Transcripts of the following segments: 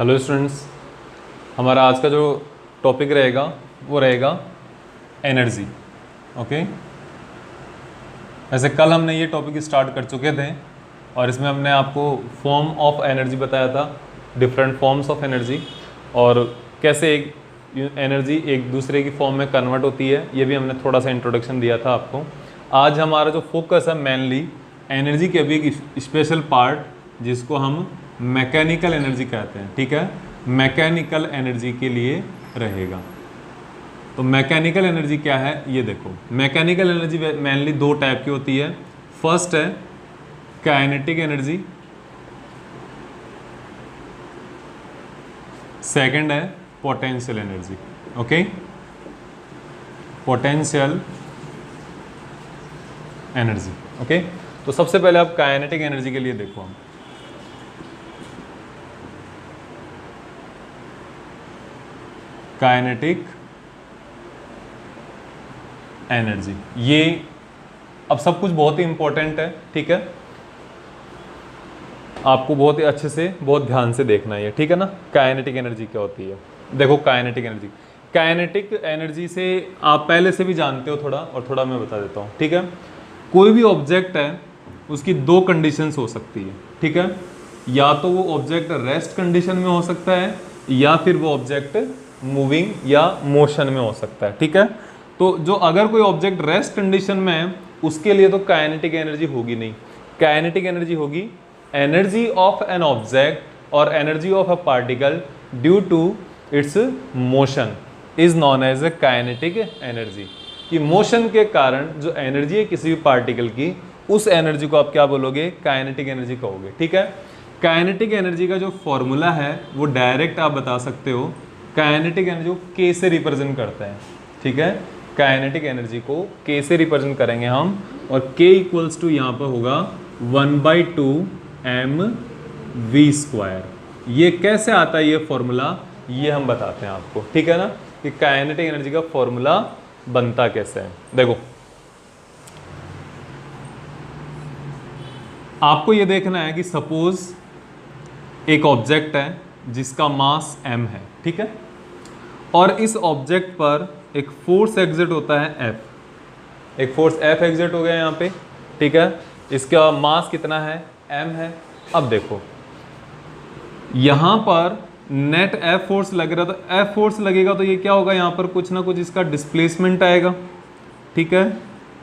Hello students, हमारा आज का जो टॉपिक रहेगा वो रहेगा एनर्जी। ओके, वैसे कल हमने ये टॉपिक स्टार्ट कर चुके थे और इसमें हमने आपको फॉर्म ऑफ एनर्जी बताया था, डिफरेंट फॉर्म्स ऑफ एनर्जी और कैसे एक एनर्जी एक दूसरे की फॉर्म में कन्वर्ट होती है, ये भी हमने थोड़ा सा इंट्रोडक्शन दिया था आपको। आज हमारा जो फोकस है मेनली एनर्जी के भी एक स्पेशल पार्ट जिसको हम मैकेनिकल एनर्जी कहते हैं। ठीक है, मैकेनिकल एनर्जी के लिए रहेगा। तो मैकेनिकल एनर्जी क्या है ये देखो। मैकेनिकल एनर्जी मेनली दो टाइप की होती है। फर्स्ट है काइनेटिक एनर्जी, सेकंड है potential energy. Okay, potential energy. Okay, तो सबसे पहले आप काइनेटिक एनर्जी के लिए देखो। हम काइनेटिक एनर्जी, ये अब सब कुछ बहुत ही इंपॉर्टेंट है। ठीक है, आपको बहुत ही अच्छे से बहुत ध्यान से देखना है, ठीक है ना। काइनेटिक एनर्जी क्या होती है देखो। काइनेटिक एनर्जी से आप पहले से भी जानते हो थोड़ा, और थोड़ा मैं बता देता हूँ। ठीक है, कोई भी ऑब्जेक्ट है उसकी दो कंडीशंस हो सकती है। ठीक है, या तो वो ऑब्जेक्ट रेस्ट कंडीशन में हो सकता है या फिर वो ऑब्जेक्ट मूविंग या मोशन में हो सकता है। ठीक है, तो जो अगर कोई ऑब्जेक्ट रेस्ट कंडीशन में है उसके लिए तो काइनेटिक एनर्जी होगी नहीं। काइनेटिक एनर्जी होगी एनर्जी ऑफ एन ऑब्जेक्ट और energy of a particle due to its motion is known as a kinetic energy. कि मोशन के कारण जो एनर्जी है किसी भी पार्टिकल की, उस एनर्जी को आप क्या बोलोगे? काइनेटिक एनर्जी कहोगे। ठीक है, काइनेटिक एनर्जी का जो फॉर्मूला है वो डायरेक्ट आप बता सकते हो। काइनेटिक एनर्जी को K से रिप्रेजेंट करता है। ठीक है, काइनेटिक एनर्जी को K से रिप्रेजेंट करेंगे हम, और K इक्वल्स टू यहाँ पर होगा 1/2 mv²। ये कैसे आता है ये फॉर्मूला, ये हम बताते हैं आपको। ठीक है ना, कि काइनेटिक एनर्जी का फॉर्मूला बनता कैसे है। देखो, आपको ये देखना है कि सपोज एक ऑब्जेक्ट है जिसका मास m है। ठीक है, और इस ऑब्जेक्ट पर एक फोर्स एग्जिट होता है F। एक फोर्स F एग्जिट हो गया यहाँ पे। ठीक है, इसका मास कितना है? m है। अब देखो यहाँ पर नेट F फोर्स लग रहा है, तो F फोर्स लगेगा तो ये क्या होगा? यहाँ पर कुछ ना कुछ इसका डिस्प्लेसमेंट आएगा। ठीक है,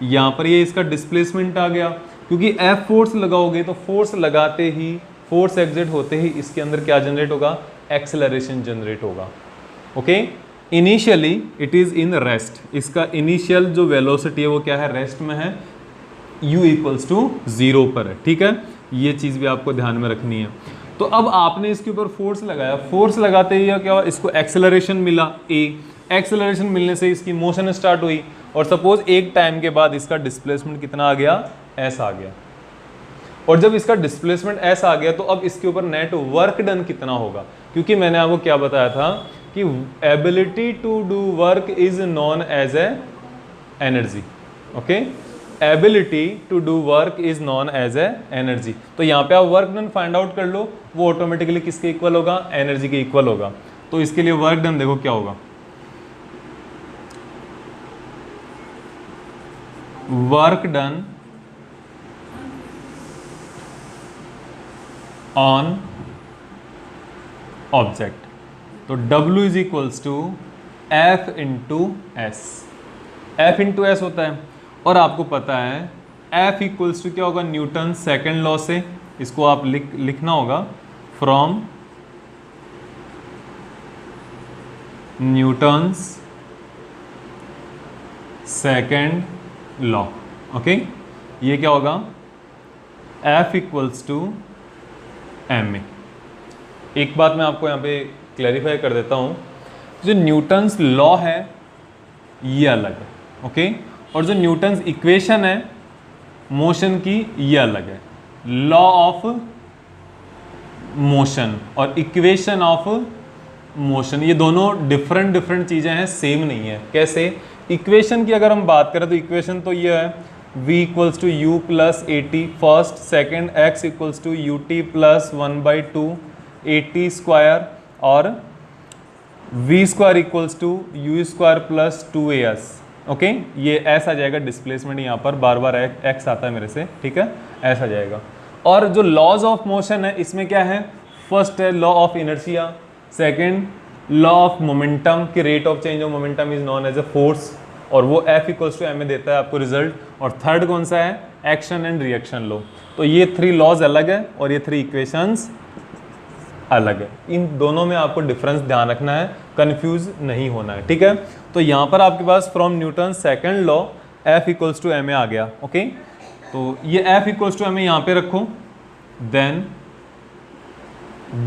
यहाँ पर ये इसका डिस्प्लेसमेंट आ गया, क्योंकि F फोर्स लगाओगे तो फोर्स लगाते ही, फोर्स एग्जिट होते ही इसके अंदर क्या जनरेट होगा? एक्सेलरेशन जनरेट होगा। Okay, initially it is in rest. इसका इनिशियल जो वेलोसिटी है वो क्या है? रेस्ट में है, u इक्वल्स टू 0 पर है। ठीक है, ये चीज़ भी आपको ध्यान में रखनी है। तो अब आपने इसके ऊपर फोर्स लगाया, फोर्स लगाते ही क्या हुआ? इसको एक्सेलरेशन मिला a। एक्सेलरेशन मिलने से इसकी मोशन स्टार्ट हुई, और सपोज एक टाइम के बाद इसका डिस्प्लेसमेंट कितना आ गया? s आ गया। और जब इसका डिस्प्लेसमेंट s आ गया तो अब इसके ऊपर नेट वर्क डन कितना होगा? क्योंकि मैंने आपको क्या बताया था कि ability to do work is known as a energy. Okay, ability to do work is known as a energy. तो यहाँ पे आप वर्क डन फाइंड आउट कर लो, वो ऑटोमेटिकली किसके इक्वल होगा? एनर्जी के इक्वल होगा। तो इसके लिए वर्क डन देखो क्या होगा। वर्क डन ऑन ऑब्जेक्ट, तो W is equals to F into S. F into S होता है, और आपको पता है F इक्वल्स टू क्या होगा? न्यूटन सेकेंड लॉ से। इसको आप लिखना होगा from Newton's second law. Okay, ये क्या होगा? F equals to ma। एक बात मैं आपको यहाँ पे क्लैरिफाई कर देता हूँ, जो न्यूटन्स लॉ है ये अलग है। ओके, और जो न्यूटन्स इक्वेशन है मोशन की ये अलग है। लॉ ऑफ मोशन और इक्वेशन ऑफ मोशन, ये दोनों डिफरेंट चीज़ें हैं, सेम नहीं है। कैसे? इक्वेशन की अगर हम बात करें तो इक्वेशन तो ये है v equals to u plus a t first, second x equals to u t plus 1/2 a t square, और v square equals to you square plus 2as। Okay, ये ऐसा आ जाएगा डिस्प्लेसमेंट, यहाँ पर बार बार एक्स आता है मेरे से, ठीक है, ऐसा आ जाएगा। और जो लॉज ऑफ मोशन है इसमें क्या है, फर्स्ट है law of inertia, second law of momentum कि rate of change of momentum is known as a force, और वो F इक्वल्स टू एम में देता है आपको रिजल्ट। और थर्ड कौन सा है, एक्शन एंड रिएक्शन लॉ। तो ये 3 लॉज अलग है और ये 3 इक्वेशंस अलग है। इन दोनों में आपको डिफरेंस ध्यान रखना है, कंफ्यूज नहीं होना है, ठीक है। तो यहाँ पर आपके पास from Newton second law F equals to m आ गया। ओके, तो ये F इक्वल्स टू एम यहाँ पे रखो, then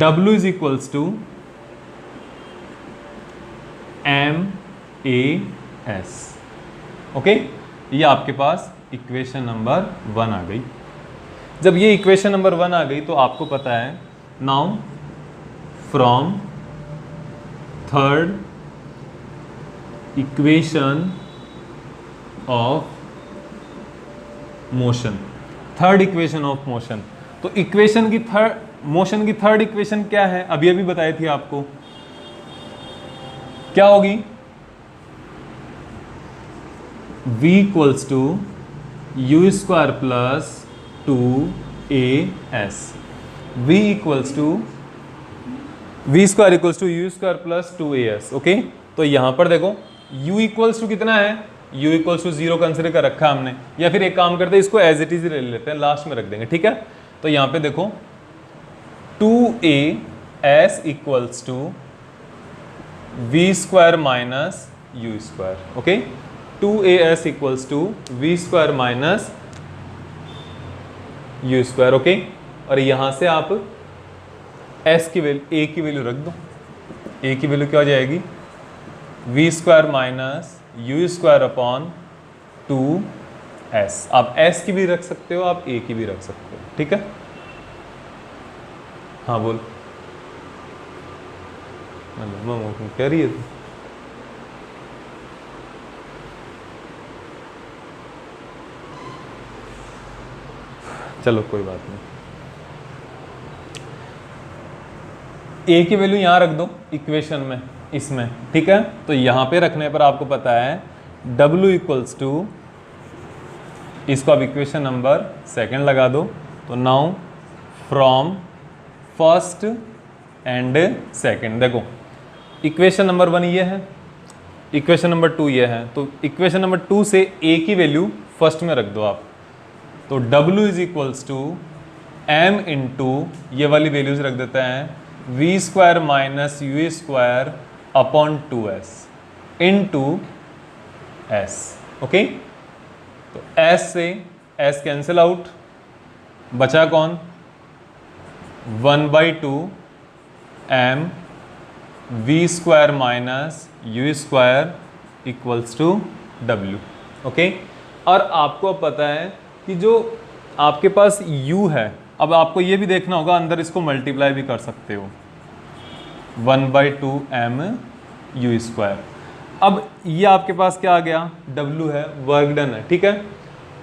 W is equals to MAS। Okay, ये आपके पास इक्वेशन नंबर 1 आ गई। जब ये इक्वेशन नंबर 1 आ गई तो आपको पता है now from third equation of motion, third equation of motion. तो इक्वेशन की थर्ड, मोशन की थर्ड इक्वेशन क्या है, अभी अभी बताई थी आपको, क्या होगी, v equals to you square plus 2as। v equals to V square equals to you square plus 2as। Okay, तो यहां पर देखो u इक्वल्स टू कितना है, u इक्वल्स टू 0 कंसिडर कर रखा है हमने, या फिर एक काम करते हैं इसको एज इट इज ले लेते हैं, लास्ट में रख देंगे, ठीक है। तो यहां पे देखो 2as equals to V square minus U square. Okay, 2as equals to V square minus U square. Okay, और यहां से आप s की वैल्यू, a की वैल्यू रख दो, a की वैल्यू क्या हो जाएगी, V square minus U square upon 2s। आप s की भी रख सकते हो, आप a की भी रख सकते हो, ठीक है। हाँ बोल, कह रही है तू, चलो कोई बात नहीं, a की वैल्यू यहां रख दो इक्वेशन में, इसमें, ठीक है। तो यहां पे रखने पर आपको पता है w इक्वल्स टू, इसको आप इक्वेशन नंबर सेकंड लगा दो, तो now from first and second, देखो इक्वेशन नंबर 1 ये है, इक्वेशन नंबर 2 ये है, तो इक्वेशन नंबर 2 से a की वैल्यू फर्स्ट में रख दो आप, तो w is equals to m into ये वाली वैल्यूज रख देते हैं V square minus U square upon 2s into s। Okay, तो s से s कैंसिल आउट, बचा कौन, 1/2 m V square minus U square equals to w। Okay, और आपको पता है कि जो आपके पास u है, अब आपको ये भी देखना होगा अंदर इसको मल्टीप्लाई भी कर सकते हो, 1/2 m यू स्क्वायर। अब ये आपके पास क्या आ गया, w है, वर्क डन है, ठीक है।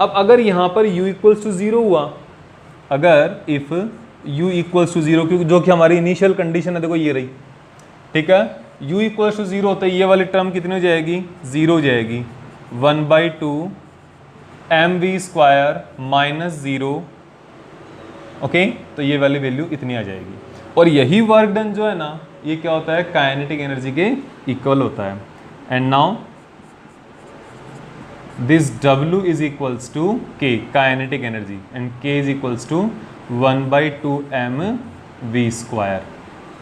अब अगर यहाँ पर u इक्वल्स टू 0 हुआ, अगर इफ u इक्वल्स टू 0, क्योंकि जो कि हमारी इनिशियल कंडीशन है, देखो ये रही, ठीक है, u इक्वल्स टू 0 होता है, ये वाली टर्म कितनी हो जाएगी, 0 हो जाएगी, 1/2 M V square minus 0। Okay, तो ये वाली वैल्यू इतनी आ जाएगी। और यही वर्क डन जो है ना, ये क्या होता है, काइनेटिक एनर्जी के इक्वल होता है। And now this W is equals to K, kinetic energy, and K is equals to 1/2 m V square.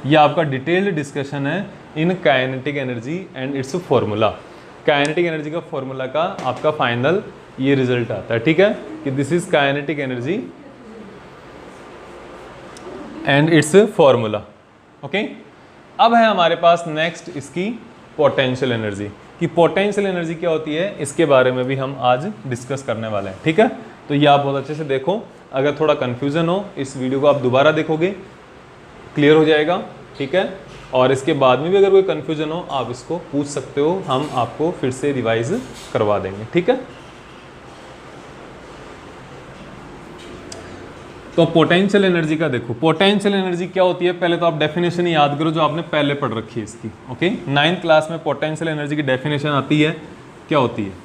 ये आपका डिटेल्ड डिस्कशन है in kinetic energy and its formula. Kinetic energy का formula का आपका final ये result आता है, ठीक है, कि this is kinetic energy and its formula. Okay, अब है हमारे पास नेक्स्ट इसकी पोटेंशियल एनर्जी, कि पोटेंशियल एनर्जी क्या होती है, इसके बारे में भी हम आज डिस्कस करने वाले हैं, ठीक है। तो ये आप बहुत अच्छे से देखो, अगर थोड़ा कन्फ्यूजन हो इस वीडियो को आप दोबारा देखोगे, क्लियर हो जाएगा, ठीक है। और इसके बाद में भी अगर कोई कन्फ्यूजन हो आप इसको पूछ सकते हो, हम आपको फिर से रिवाइज करवा देंगे, ठीक है। तो पोटेंशियल एनर्जी का देखो, पोटेंशियल एनर्जी क्या होती है, पहले तो आप डेफिनेशन याद करो जो आपने पहले पढ़ रखी है इसकी। ओके, 9th क्लास में पोटेंशियल एनर्जी की डेफिनेशन आती है, क्या होती है?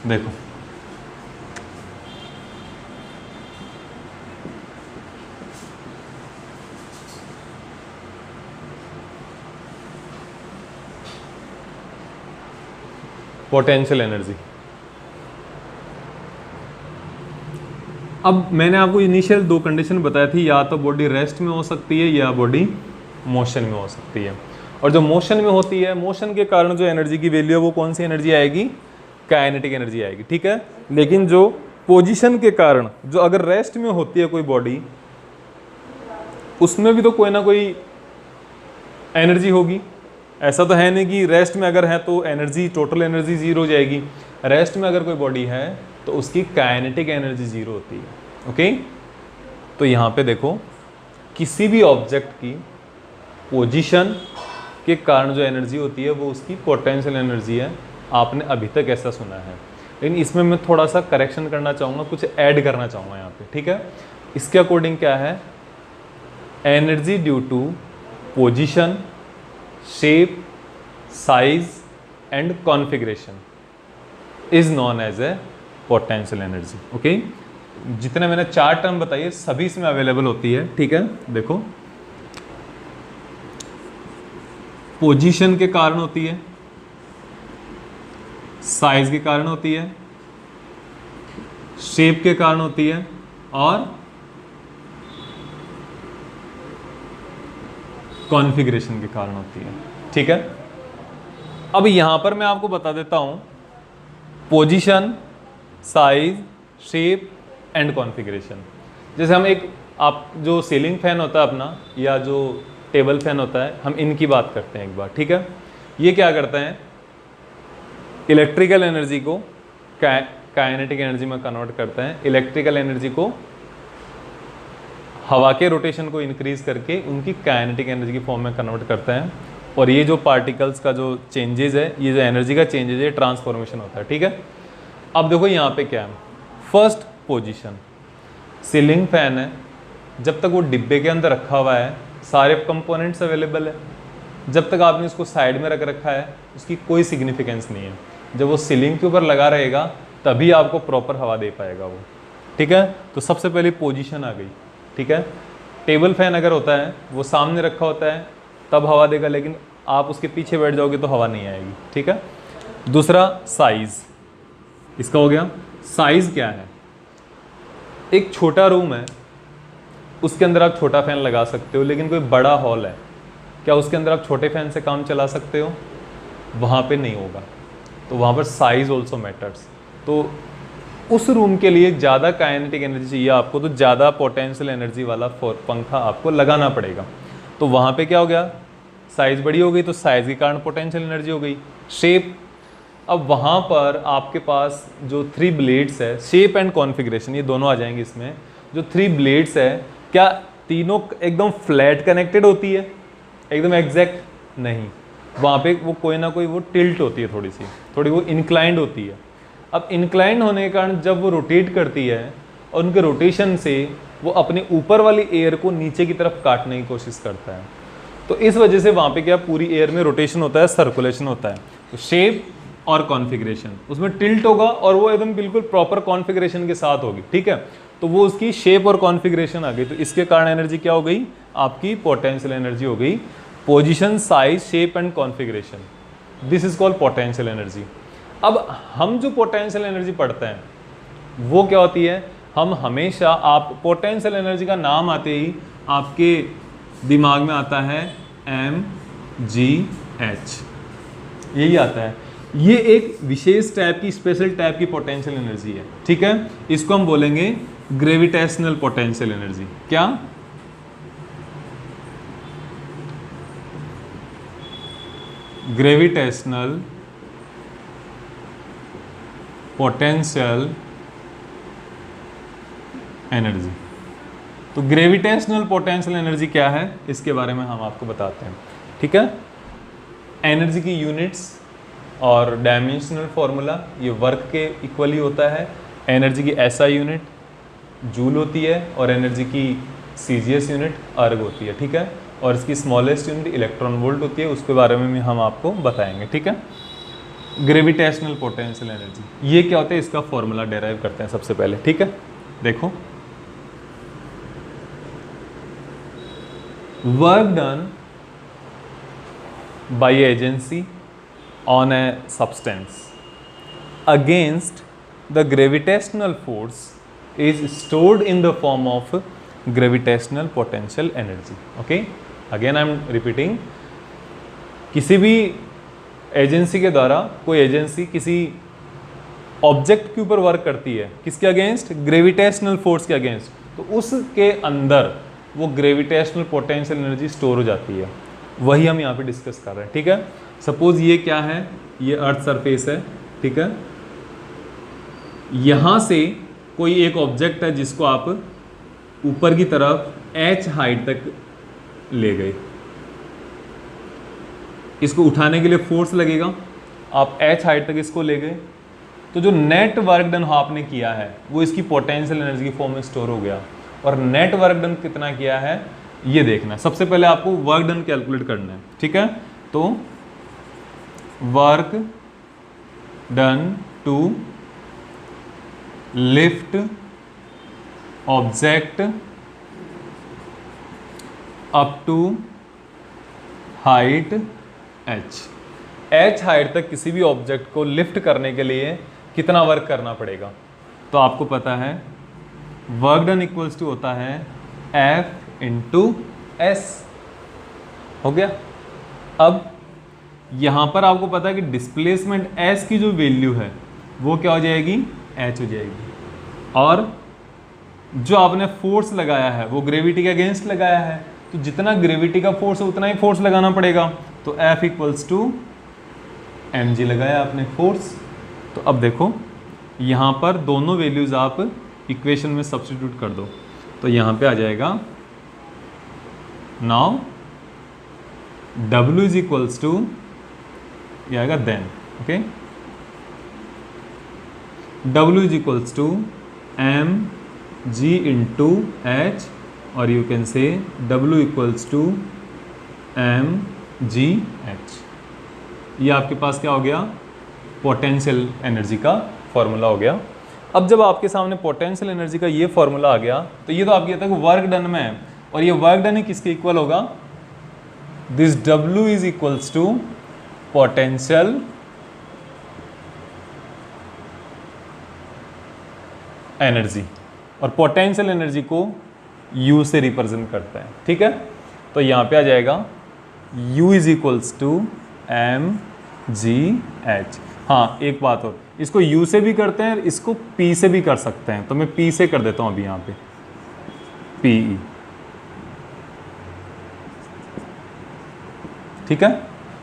देखो, पोटेंशियल एनर्जी, अब मैंने आपको इनिशियल 2 कंडीशन बताई थी, या तो बॉडी रेस्ट में हो सकती है या बॉडी मोशन में हो सकती है। और जो मोशन में होती है, मोशन के कारण जो एनर्जी की वैल्यू है वो कौन सी एनर्जी आएगी? काइनेटिक एनर्जी आएगी, ठीक है। लेकिन जो पोजीशन के कारण, जो अगर रेस्ट में होती है कोई बॉडी, उसमें भी तो कोई ना कोई एनर्जी होगी। ऐसा तो है नहीं कि रेस्ट में अगर है तो एनर्जी, टोटल एनर्जी जीरो हो जाएगी। रेस्ट में अगर कोई बॉडी है तो उसकी काइनेटिक एनर्जी जीरो होती है। ओके, तो यहाँ पे देखो, किसी भी ऑब्जेक्ट की पोजीशन के कारण जो एनर्जी होती है वो उसकी पोटेंशियल एनर्जी है। आपने अभी तक ऐसा सुना है, लेकिन इसमें मैं थोड़ा सा करेक्शन करना चाहूँगा, कुछ ऐड करना चाहूँगा यहाँ पे, ठीक है। इसके अकॉर्डिंग क्या है? Energy due to position, shape, size and configuration is known as a potential energy. Okay, जितने मैंने 4 टर्म बताइए सभी इसमें अवेलेबल होती है, ठीक है। देखो, पोजीशन के कारण होती है, साइज के कारण होती है, शेप के कारण होती है और कॉन्फ़िगरेशन के कारण होती है, ठीक है। अब यहां पर मैं आपको बता देता हूं, position, size, shape and configuration. जैसे हम एक, आप जो सीलिंग फैन होता है अपना, या जो टेबल फैन होता है, हम इनकी बात करते हैं एक बार, ठीक है। ये क्या करते हैं? इलेक्ट्रिकल एनर्जी को काइनेटिक एनर्जी में कन्वर्ट करते हैं, इलेक्ट्रिकल एनर्जी को, हवा के रोटेशन को इंक्रीज करके उनकी काइनेटिक एनर्जी की फॉर्म में कन्वर्ट करते हैं। और ये जो पार्टिकल्स का जो चेंजेस है, ये जो एनर्जी का चेंजेस है, ट्रांसफॉर्मेशन होता है, ठीक है। अब देखो यहाँ पे क्या है, फर्स्ट पोजीशन, सीलिंग फैन है, जब तक वो डिब्बे के अंदर रखा हुआ है सारे कंपोनेंट्स अवेलेबल है। जब तक आपने उसको साइड में रख रखा है उसकी कोई सिग्निफिकेंस नहीं है। जब वो सीलिंग के ऊपर लगा रहेगा तभी आपको प्रॉपर हवा दे पाएगा वो, ठीक है। तो सबसे पहले पोजीशन आ गई, ठीक है। टेबल फैन अगर होता है वो सामने रखा होता है तब हवा देगा, लेकिन आप उसके पीछे बैठ जाओगे तो हवा नहीं आएगी, ठीक है। दूसरा साइज, इसका हो गया। साइज क्या है? एक छोटा रूम है, उसके अंदर आप छोटा फैन लगा सकते हो, लेकिन कोई बड़ा हॉल है, क्या उसके अंदर आप छोटे फैन से काम चला सकते हो? वहाँ पे नहीं होगा। तो वहाँ पर साइज ऑल्सो मैटर्स। तो उस रूम के लिए ज़्यादा काइनेटिक एनर्जी चाहिए आपको, तो ज़्यादा पोटेंशियल एनर्जी वाला पंखा आपको लगाना पड़ेगा। तो वहाँ पे क्या हो गया? साइज़ बड़ी हो गई, तो साइज़ के कारण पोटेंशियल एनर्जी हो गई। शेप, अब वहाँ पर आपके पास जो 3 ब्लेड्स है, शेप एंड कॉन्फ़िगरेशन ये दोनों आ जाएंगे इसमें। जो 3 ब्लेड्स है, क्या तीनों एकदम फ्लैट कनेक्टेड होती है, एकदम एग्जैक्ट? नहीं, वहाँ पे वो कोई ना कोई वो टिल्ट होती है, थोड़ी वो इंक्लाइंड होती है। अब इंक्लाइंड होने के कारण जब वो रोटेट करती है और उनके रोटेशन से वो अपने ऊपर वाली एयर को नीचे की तरफ काटने की कोशिश करता है, तो इस वजह से वहाँ पे क्या पूरी एयर में रोटेशन होता है, सर्कुलेशन होता है। तो शेप और कॉन्फ़िगरेशन, उसमें टिल्ट होगा और वो एकदम बिल्कुल प्रॉपर कॉन्फ़िगरेशन के साथ होगी, ठीक है। तो वो उसकी शेप और कॉन्फ़िगरेशन आ गई, तो इसके कारण एनर्जी क्या हो गई? आपकी पोटेंशियल एनर्जी हो गई। Position, size, shape and configuration, this is called potential energy. अब हम जो पोटेंशियल एनर्जी पढ़ते हैं वो क्या होती है? हम हमेशा, आप पोटेंशियल एनर्जी का नाम आते ही आपके दिमाग में आता है mgh, यही आता है। ये एक विशेष टाइप की, स्पेशल टाइप की पोटेंशियल एनर्जी है, ठीक है। इसको हम बोलेंगे ग्रेविटेशनल पोटेंशियल एनर्जी। क्या? Gravitational potential energy. तो ग्रेविटेशनल पोटेंशियल एनर्जी क्या है, इसके बारे में हम आपको बताते हैं, ठीक है। एनर्जी की यूनिट्स और डायमेंशनल फॉर्मूला ये वर्क के इक्वली होता है। एनर्जी की एसआई यूनिट जूल होती है और एनर्जी की सीजीएस यूनिट अर्ग होती है, ठीक है। और इसकी स्मॉलेस्ट यूनिट इलेक्ट्रॉन वोल्ट होती है, उसके बारे में भी हम आपको बताएंगे, ठीक है। ग्रेविटेशनल पोटेंशियल एनर्जी ये क्या होता है, इसका फॉर्मूला डेराइव करते हैं सबसे पहले, ठीक है। देखो, work done by agency on a substance against the gravitational force is stored in the form of gravitational potential energy. Okay, again I am repeating, किसी भी एजेंसी के द्वारा कोई एजेंसी किसी ऑब्जेक्ट के ऊपर वर्क करती है, किसके अगेंस्ट, ग्रेविटेशनल फोर्स के अगेंस्ट, तो उसके अंदर वो ग्रेविटेशनल पोटेंशियल एनर्जी स्टोर हो जाती है। वही हम यहाँ पे डिस्कस कर रहे हैं, ठीक है। सपोज ये क्या है, ये अर्थ सरफेस है, ठीक है। यहाँ से कोई एक ऑब्जेक्ट है जिसको आप ऊपर की तरफ h हाइट तक ले गए, इसको उठाने के लिए फोर्स लगेगा, आप h हाइट तक इसको ले गए, तो जो नेट वर्क डन आपने किया है वो इसकी पोटेंशियल एनर्जी की फॉर्म में स्टोर हो गया। और नेट वर्क डन कितना किया है ये देखना है। सबसे पहले आपको वर्क डन कैलकुलेट करना है, ठीक है। तो work done to lift object up to height h height तक किसी भी ऑब्जेक्ट को लिफ्ट करने के लिए कितना वर्क करना पड़ेगा, तो आपको पता है वर्क डन इक्वल्स टू होता है F इंटू एस, हो गया। अब यहां पर आपको पता है कि डिस्प्लेसमेंट S की जो वैल्यू है वो क्या हो जाएगी, h हो जाएगी, और जो आपने फोर्स लगाया है वो ग्रेविटी के अगेंस्ट लगाया है, तो जितना ग्रेविटी का फोर्स है उतना ही फोर्स लगाना पड़ेगा। तो F इक्वल्स टू mg लगाया आपने फोर्स। तो अब देखो यहाँ पर दोनों वैल्यूज आप इक्वेशन में सब्स्टिट्यूट कर दो, तो यहाँ पे आ जाएगा now W is equals to, ये आएगा then, okay, W is equals to mg into h, और you can say W equals to mgh। ये आपके पास क्या हो गया, पोटेंशियल एनर्जी का फॉर्मूला हो गया। अब जब आपके सामने पोटेंशियल एनर्जी का ये फॉर्मूला आ गया, तो ये तो आपके तक वर्क डन में है, और ये वर्क डन किसके इक्वल होगा, this W is equals to potential energy, और पोटेंशियल एनर्जी को U से रिप्रेजेंट करता है, ठीक है। तो यहाँ पे आ जाएगा U is equals to mgh। हाँ, एक बात और, इसको U से भी करते हैं, इसको P से भी कर सकते हैं, तो मैं P से कर देता हूँ अभी यहाँ पे, PE, ठीक है।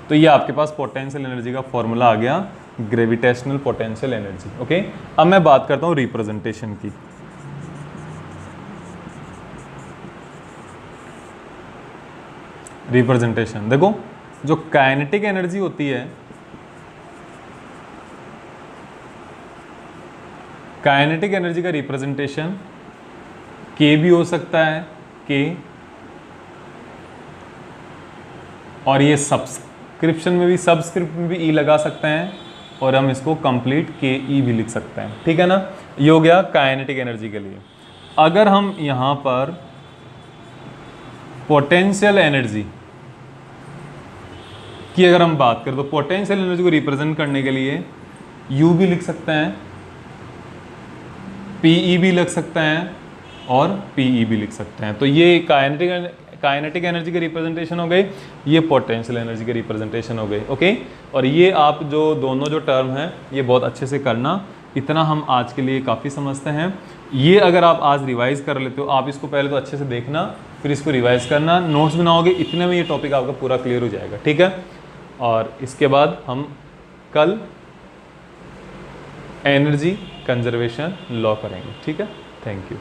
तो ये आपके पास पोटेंशियल एनर्जी का फॉर्मूला आ गया, ग्रेविटेशनल पोटेंशियल एनर्जी, ओके। अब मैं बात करता हूँ रिप्रेजेंटेशन की। रिप्रेजेंटेशन देखो, जो काइनेटिक एनर्जी होती है, काइनेटिक एनर्जी का रिप्रेजेंटेशन K भी हो सकता है, K, और ये सब्सक्रिप्शन में भी, सबस्क्रिप्ट में भी E लगा सकते हैं, और हम इसको कंप्लीट KE भी लिख सकते हैं, ठीक है ना। ये हो गया काइनेटिक एनर्जी के लिए। अगर हम यहाँ पर पोटेंशियल एनर्जी की अगर हम बात करें, तो पोटेंशियल एनर्जी को रिप्रेजेंट करने के लिए U भी लिख सकते हैं, PE भी लिख सकते हैं, और PE भी लिख सकते हैं। तो ये काइनेटिक एनर्जी के रिप्रेजेंटेशन हो गए, ये पोटेंशियल एनर्जी के रिप्रेजेंटेशन हो गए, ओके। और ये आप जो दोनों जो टर्म हैं ये बहुत अच्छे से करना, इतना हम आज के लिए काफ़ी समझते हैं। ये अगर आप आज रिवाइज कर लेते हो, आप इसको पहले तो अच्छे से देखना, फिर इसको रिवाइज करना, नोट्स बनाओगे, इतने में ये टॉपिक आपका पूरा क्लियर हो जाएगा, ठीक है। और इसके बाद हम कल एनर्जी कंजर्वेशन लॉ करेंगे, ठीक है। Thank you.